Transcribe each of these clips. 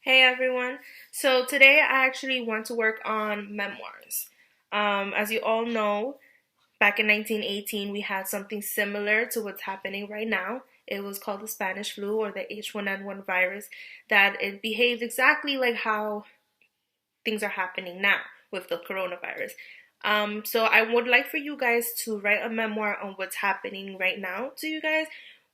Hey everyone. So today I actually want to work on memoirs. As you all know, back in 1918 we had something similar to what's happening right now. It was called the Spanish flu or the H1N1 virus, that it behaved exactly like how things are happening now with the coronavirus. So I would like for you guys to write a memoir on what's happening right now to you guys.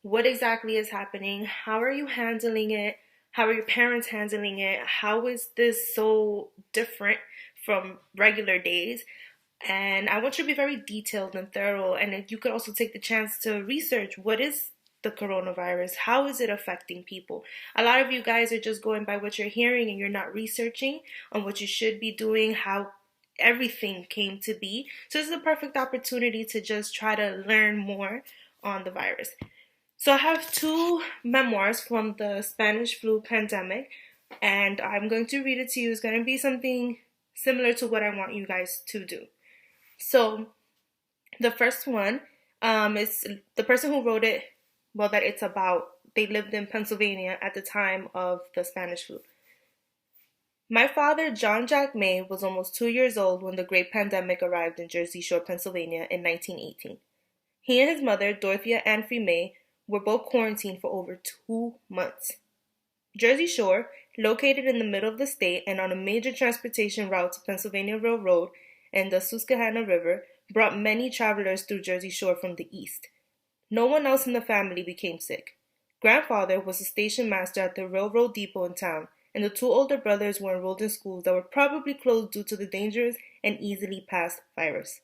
What exactly is happening? How are you handling it? How are your parents handling it? How is this so different from regular days? And I want you to be very detailed and thorough. And if you could also take the chance to research what is the coronavirus, how is it affecting people. A lot of you guys are just going by what you're hearing and you're not researching on what you should be doing, how everything came to be. So this is a perfect opportunity to just try to learn more on the virus. So I have two memoirs from the Spanish flu pandemic, and I'm going to read it to you. It's going to be something similar to what I want you guys to do. So the first one is the person who wrote it, well, that it's about, they lived in Pennsylvania at the time of the Spanish flu. My father, John Jack May, was almost 2 years old when the great pandemic arrived in Jersey Shore, Pennsylvania in 1918. He and his mother, Dorothea Anfrey May, were both quarantined for over 2 months. Jersey Shore, located in the middle of the state and on a major transportation route to Pennsylvania Railroad and the Susquehanna River, brought many travelers through Jersey Shore from the east. No one else in the family became sick. Grandfather was a station master at the railroad depot in town, and the two older brothers were enrolled in schools that were probably closed due to the dangerous and easily passed virus.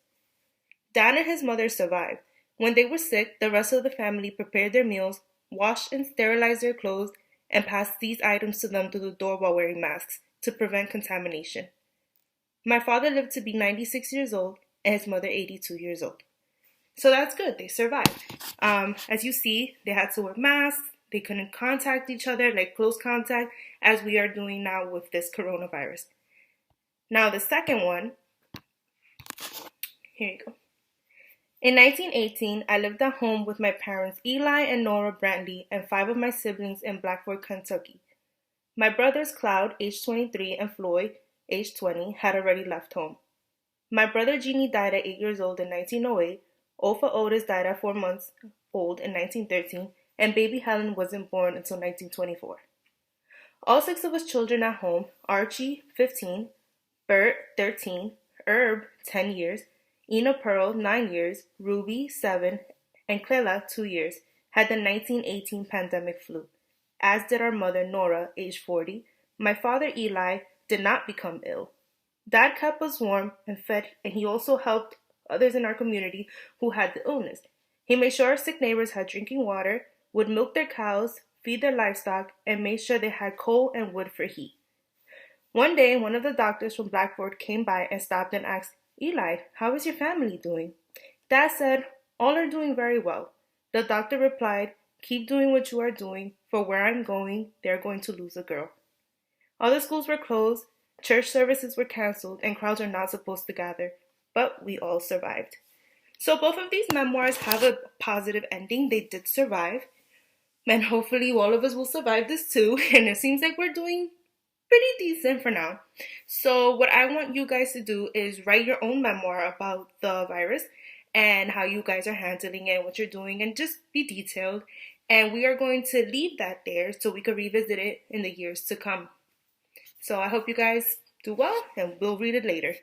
Dad and his mother survived. When they were sick, the rest of the family prepared their meals, washed and sterilized their clothes, and passed these items to them through the door while wearing masks to prevent contamination. My father lived to be 96 years old and his mother 82 years old. So that's good. They survived. As you see, they had to wear masks. They couldn't contact each other, like close contact, as we are doing now with this coronavirus. Now the second one, here you go. In 1918, I lived at home with my parents Eli and Nora Brantley and 5 of my siblings in Blackford, Kentucky. My brothers Cloud, age 23, and Floyd, age 20, had already left home. My brother Jeannie died at 8 years old in 1908, Opha Otis died at 4 months old in 1913, and baby Helen wasn't born until 1924. All 6 of us children at home, Archie, 15, Bert, 13, Herb, 10 years, Ina Pearl, 9 years, Ruby, 7, and Clela, 2 years, had the 1918 pandemic flu, as did our mother Nora, age 40. My father Eli did not become ill. Dad kept us warm and fed, and he also helped others in our community who had the illness. He made sure our sick neighbors had drinking water, would milk their cows, feed their livestock, and made sure they had coal and wood for heat. One day, one of the doctors from Blackford came by and stopped and asked, Eli, how is your family doing? Dad said, all are doing very well. The doctor replied, keep doing what you are doing, for where I'm going, they're going to lose a girl. Other schools were closed, church services were canceled, and crowds are not supposed to gather. But we all survived. So both of these memoirs have a positive ending. They did survive. And hopefully all of us will survive this too. And it seems like we're doing pretty decent for now. So what I want you guys to do is write your own memoir about the virus and how you guys are handling it, what you're doing, and just be detailed. And we are going to leave that there so we can revisit it in the years to come. So I hope you guys do well, and we'll read it later.